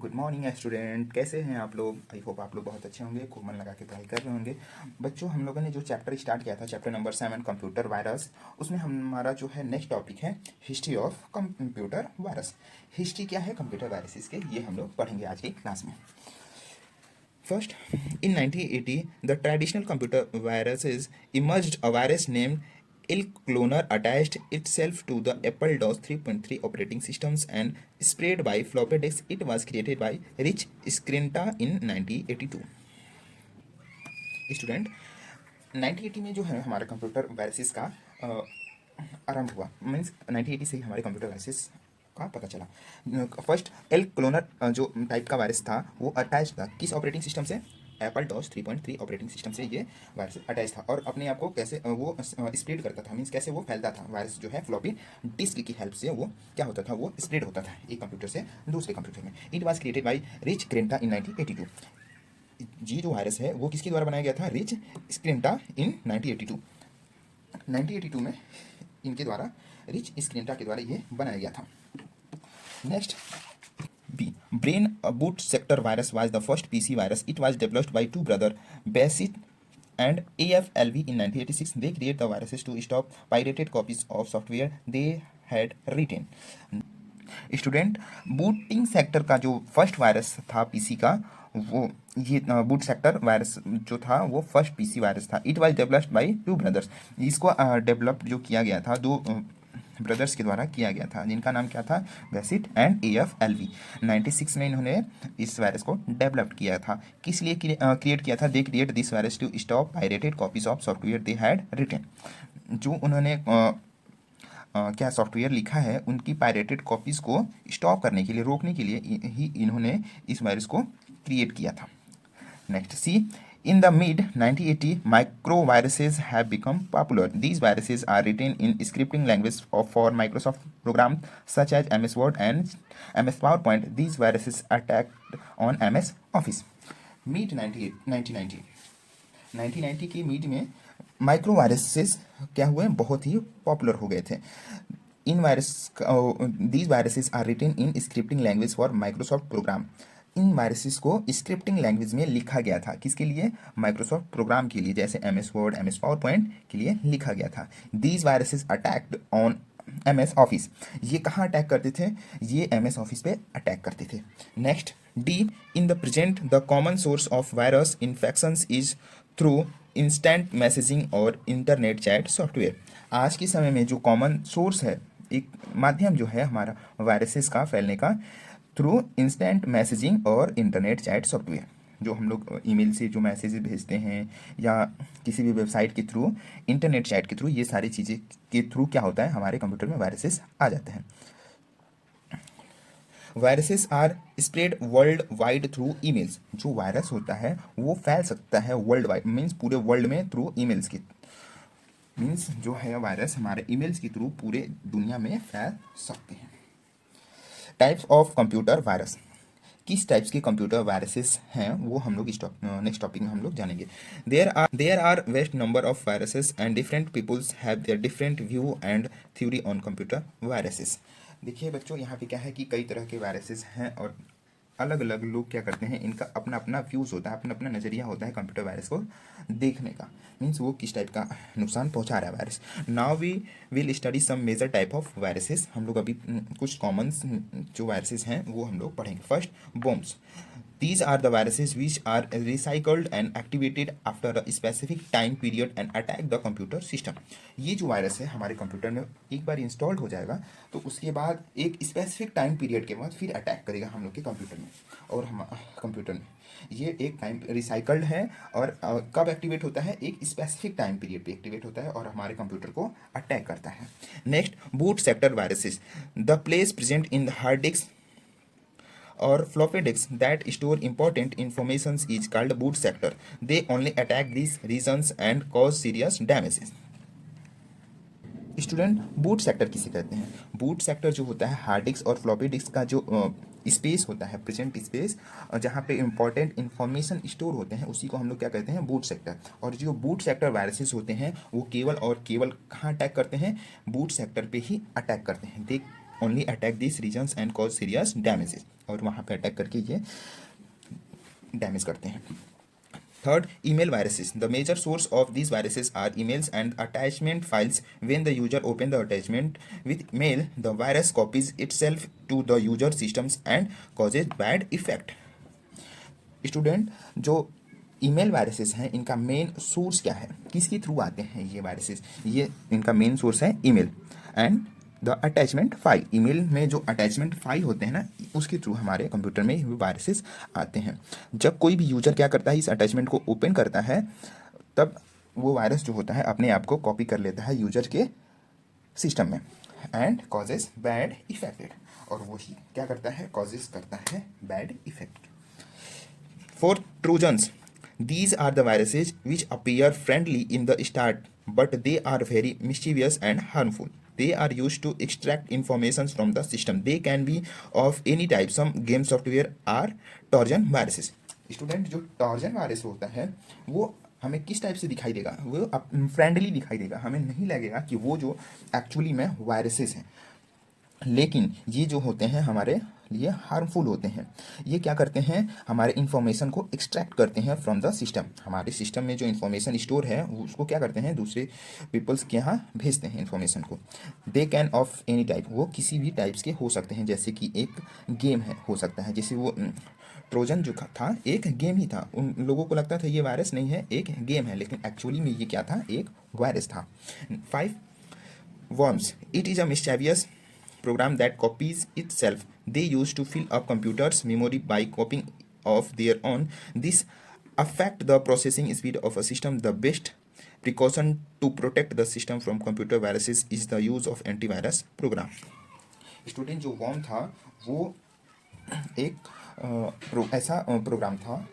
Good morning student, कैसे हैं आप लोग। आई होप आप लोग बहुत अच्छे होंगे, खूब मन लगा के पढ़ाई कर रहे होंगे। बच्चों, हम लोगों ने जो चैप्टर स्टार्ट किया था, चैप्टर नंबर 7 कंप्यूटर वायरस, उसमें हमारा जो है नेक्स्ट टॉपिक है history of computer virus. History क्या है कंप्यूटर वायरसेस के, ये हम लोग पढ़ेंगे आज की क्लास में। First, in 1980, the traditional computer viruses emerged. A virus named Cloner attached itself to the Apple DOS 3.3 operating systems and spread by floppy disk. It was created by Rich Scrienta in 1982. Student, 1980 में जो है हमारे computer viruses का आरंभ हुआ। Means 1980 से ही हमारे computer viruses का पता चला। फर्स्ट एल क्लोनर जो टाइप का वायरस था वो अटैच था किस ऑपरेटिंग सिस्टम से? एप्पल डॉस 3.3 ऑपरेटिंग सिस्टम से ये वायरस अटैच था। और अपने आप को कैसे वो स्प्रेड करता था, मीन्स कैसे वो फैलता था। वायरस जो है फ्लॉपी डिस्क की हेल्प से वो क्या होता था, वो स्प्रेड होता था एक कंप्यूटर से दूसरे कंप्यूटर में। It was created by Rich Skrenta in 1982। जी जो वायरस है वो किसके द्वारा बनाया गया था? रिच स्क्रिंटा इन 1982। 1982 में इनके द्वारा, रिच स्क्रिंटा के द्वारा ये बनाया गया था। Next, B. Brain boot sector virus was the first PC virus. It was developed by two brothers, Bassett and AFLV in 1986. They created the viruses to stop pirated copies of software they had written. Student, booting sector का जो first virus था PC का, वो ये boot sector virus जो था वो first PC virus था। It was developed by two brothers. इसको डेवलप जो किया गया था दो ब्रदर्स के द्वारा किया गया था, जिनका नाम क्या था? बेसिट एंड AFLV। 96 में इन्होंने इस वायरस को डेवलप किया था। किस लिए क्रिएट किया था? They create this virus to stop pirated copies of software they had written. जो उन्होंने क्या सॉफ्टवेयर लिखा है, उनकी पायरेटेड कॉपीज़ को स्टॉप करने के लिए, रोकने के लिए ही इन्होंने इस वायरस को क्रिएट किया था। Next, see in the mid 1980 micro viruses have become popular. These viruses are written in scripting language for Microsoft programs such as MS Word and MS PowerPoint. These viruses attacked on MS Office. Mid 1990 की mid में micro viruses क्या हुए? बहुत ही popular हो गए थे। इन virus these viruses are written in scripting language for Microsoft program. इन वायरसेस को स्क्रिप्टिंग लैंग्वेज में लिखा गया था। किसके लिए? माइक्रोसॉफ्ट प्रोग्राम के लिए, जैसे MS word, MS power point के लिए लिखा गया था। These viruses attacked on MS office. ये कहाँ अटैक करते थे? ये MS ऑफिस पे अटैक करते थे। Next, D. In the present, the common source of virus infections is through instant messaging और इंटरनेट चैट सॉफ्टवेयर। आज के समय में जो कॉमन सोर्स है, एक माध्यम जो है हमारा वायरसेस का फैलने का, थ्रू इंस्टेंट मैसेजिंग और इंटरनेट चैट सॉफ्टवेयर। जो हम लोग ईमेल से जो मैसेज भेजते हैं या किसी भी वेबसाइट के थ्रू, इंटरनेट चैट के थ्रू, ये सारी चीज़ें के थ्रू क्या होता है, हमारे कंप्यूटर में वायरसेस आ जाते हैं। Viruses are spread world wide through emails. जो वायरस होता है वो फैल सकता है वर्ल्ड वाइड, मीन्स पूरे वर्ल्ड में, थ्रू ईमेल्स की। मीन्स जो है वायरस हमारे ईमेल्स के थ्रू पूरे दुनिया में फैल सकते हैं। Types of computer virus. किस टाइप्स के कंप्यूटर वायरसेस हैं वो हम लोग इस नेक्स्ट टॉपिक में हम लोग जानेंगे। There are vast number of viruses and different peoples have their different view and theory on computer viruses. देखिए बच्चों, यहाँ पे क्या है कि कई तरह के वायरसेस हैं और अलग अलग लोग क्या करते हैं, इनका अपना अपना व्यूज़ होता है, अपना अपना नज़रिया होता है कंप्यूटर वायरस को देखने का। मीन्स वो किस टाइप का नुकसान पहुंचा रहा है virus. Now we will study some major type of viruses. हम लोग अभी कुछ कॉमन जो वायरसेस हैं वो हम लोग पढ़ेंगे। First, bombs. These are the viruses which are recycled and activated after a specific time period and attack the computer system. ये जो वायरस है हमारे कंप्यूटर में एक बार इंस्टॉल्ड हो जाएगा तो उसके बाद एक स्पेसिफिक टाइम पीरियड के बाद फिर अटैक करेगा हम लोग के कंप्यूटर में और हम कंप्यूटर में। ये एक टाइम रिसाइकल्ड है और कब एक्टिवेट होता है? एक स्पेसिफिक टाइम पीरियड पे एक्टिवेट होता है और हमारे कंप्यूटर को अटैक करता है। Next, boot sector viruses. The place present in the hard disk or floppy disks that store important information is called boot sector. They only attack these regions and cause serious damages. Student, boot sector किसे कहते हैं? Boot sector जो होता है hard disk और floppy disk का जो space होता है, प्रेजेंट स्पेस, जहाँ पे इंपॉर्टेंट इन्फॉर्मेशन स्टोर होते हैं, उसी को हम लोग क्या कहते हैं? Boot sector. और जो बूट सेक्टर वायरसेस होते हैं वो केवल और केवल कहाँ अटैक करते हैं? बूट सेक्टर पे ही अटैक करते हैं। They only attack this regions and cause serious damages, और वहाँ पे अटैक करके ये डैमेज करते हैं। Third, email viruses. The major source of these viruses are emails and attachment files. When the user opens the attachment with mail, the virus copies itself to the user systems and causes bad effect. Student, जो email viruses हैं इनका main source क्या है, किसके through आते हैं ये viruses? ये इनका मेन सोर्स है email and the attachment file. Email में जो अटैचमेंट फाइल होते हैं ना, उसके थ्रू हमारे कंप्यूटर में वो वायरसेस आते हैं। जब कोई भी यूजर क्या करता है, इस अटैचमेंट को ओपन करता है, तब वो वायरस जो होता है अपने आप को कॉपी कर लेता है यूजर के सिस्टम में एंड कॉजेज बैड इफेक्टेड, और वही क्या करता है, कॉजेज करता है bad effect. For Trojans, these are the viruses which appear friendly in the start, but they are very mischievous and harmful. They are used to extract information from the system. They can be of any type. Some game software are Trojan viruses. Student, जो torsion virus होता है वो हमें किस type से दिखाई देगा? वो फ्रेंडली दिखाई देगा, हमें नहीं लगेगा कि वो जो एक्चुअली में वायरसेस हैं, लेकिन ये जो होते हैं हमारे लिए हार्मफुल होते हैं। ये क्या करते हैं, हमारे इन्फॉर्मेशन को एक्सट्रैक्ट करते हैं फ्रॉम द सिस्टम। हमारे सिस्टम में जो इन्फॉर्मेशन स्टोर है उसको क्या करते हैं, दूसरे पीपल्स के यहाँ भेजते हैं इन्फॉर्मेशन को। They can of any type, वो किसी भी टाइप्स के हो सकते हैं, जैसे कि एक गेम है, हो सकता है, जैसे वो ट्रोजन जो था एक गेम ही था। उन लोगों को लगता था ये वायरस नहीं है, एक गेम है, लेकिन एक्चुअली में ये क्या था, एक वायरस था। 5 worms. It is a mischievous program that copies itself. They used to fill up computers' memory by copying of their own. This affect the processing speed of a system. The best precaution to protect the system from computer viruses is the use of antivirus program. Student, जो warm था वो एक ऐसा programme था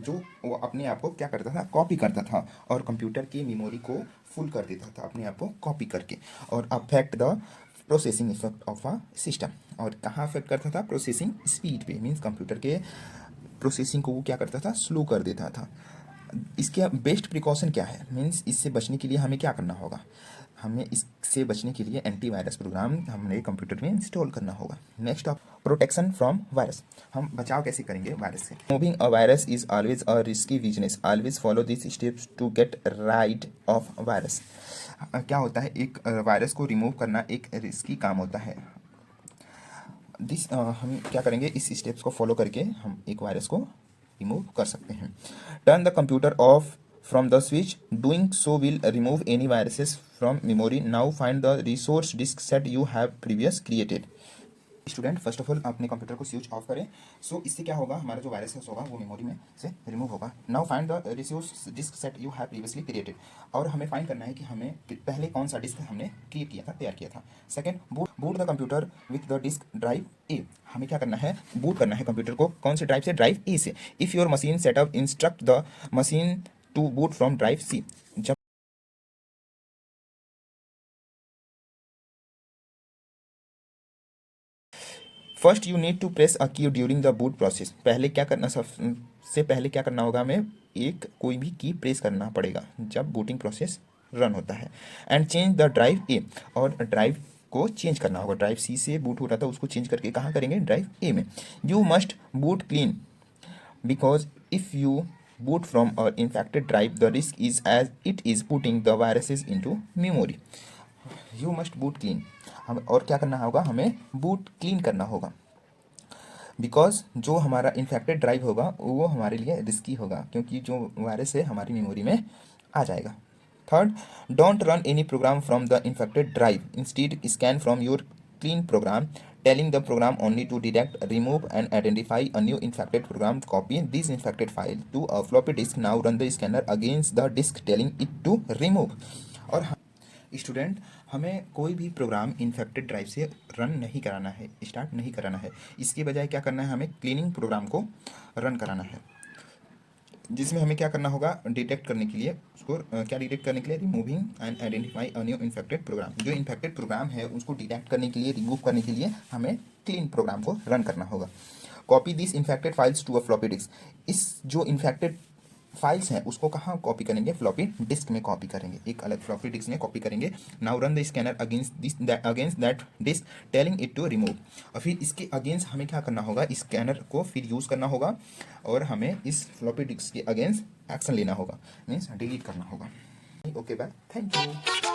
जो वो अपने आप को क्या करता था, कॉपी करता था, और कंप्यूटर की मेमोरी को फुल कर देता था अपने आप को कॉपी करके, और affect the processing effect of a system. और कहाँ अफेक्ट करता था, प्रोसेसिंग स्पीड पे, मीन्स कंप्यूटर के प्रोसेसिंग को वो क्या करता था, स्लो कर देता था। इसके बेस्ट प्रिकॉशन क्या है, मीन्स इससे बचने के लिए हमें क्या करना होगा, हमें इससे बचने के लिए एंटीवायरस प्रोग्राम हमें कंप्यूटर में इंस्टॉल करना होगा। Next of protection from virus, हम बचाव कैसे करेंगे वायरस से? Moving a virus is always a risky business, always follow this steps to get rid of virus. क्या होता है, एक वायरस को रिमूव करना एक रिस्की काम होता है। हम क्या करेंगे, इस स्टेप्स को फॉलो करके हम एक वायरस को रिमूव कर सकते हैं। Turn the computer of from the switch. Doing so will remove any viruses from memory. Now find the resource disk set you have previous created. Student, first of all अपने computer को switch off करें। सो इससे क्या होगा, हमारा जो virus होगा वो मेमोरी में से रिमूव होगा। Now find the resource disk set you have previously created, और हमें फाइंड करना है कि हमें पहले कौन सा डिस्क हमने क्रिएट किया था, तैयार किया था। Second, boot the computer with the disk drive A, हमें क्या करना है, बूट करना है कंप्यूटर को कौन से ड्राइव से, ड्राइव ए से। If your machine setup instruct the machine to boot from drive C. जब first you need to press a key during the boot process, पहले क्या करना, सबसे पहले क्या करना होगा, हमें एक कोई भी की प्रेस करना पड़ेगा जब बूटिंग प्रोसेस रन होता है। एंड चेंज द ड्राइव ए, और ड्राइव को चेंज करना होगा, ड्राइव सी से बूट हो रहा था उसको चेंज करके कहाँ करेंगे, ड्राइव ए में। You must boot clean because if you boot from an infected drive the risk is as it is putting the viruses into memory. You must boot clean, हम और क्या करना होगा, हमें बूट क्लीन करना होगा, बिकॉज जो हमारा इन्फेक्टेड ड्राइव होगा वो हमारे लिए रिस्की होगा, क्योंकि जो वायरस है हमारी मेमोरी में आ जाएगा। Third, don't run any program from the infected drive, instead scan from your clean program, telling the program only to detect, remove and identify a new infected program. Copy this infected file to a floppy disk. Now run the scanner against the disk telling it to remove. और student, हमें कोई भी programme infected drive से run नहीं कराना है, start नहीं कराना है। इसके बजाय क्या करना है, हमें क्लीनिंग प्रोग्राम को रन कराना है, जिसमें हमें क्या करना होगा, डिटेक्ट करने के लिए उसको क्या डिटेक्ट करने के लिए, removing and identify a new infected program. जो इन्फेक्टेड प्रोग्राम है उसको डिटेक्ट करने के लिए, रिमूव करने के लिए हमें क्लीन प्रोग्राम को रन करना होगा। Copy this infected files to a floppy disk, इस जो इन्फेक्टेड फाइल्स हैं उसको कहाँ कॉपी करेंगे, फ्लॉपी डिस्क में कॉपी करेंगे, एक अलग फ्लॉपी डिस्क में कॉपी करेंगे। Now run the scanner against that disk telling it to remove. और फिर इसके अगेंस्ट हमें क्या करना होगा, स्कैनर को फिर यूज़ करना होगा और हमें इस फ्लॉपी डिस्क के अगेंस्ट एक्शन लेना होगा, मीन्स डिलीट करना होगा। Okay bye, thank you.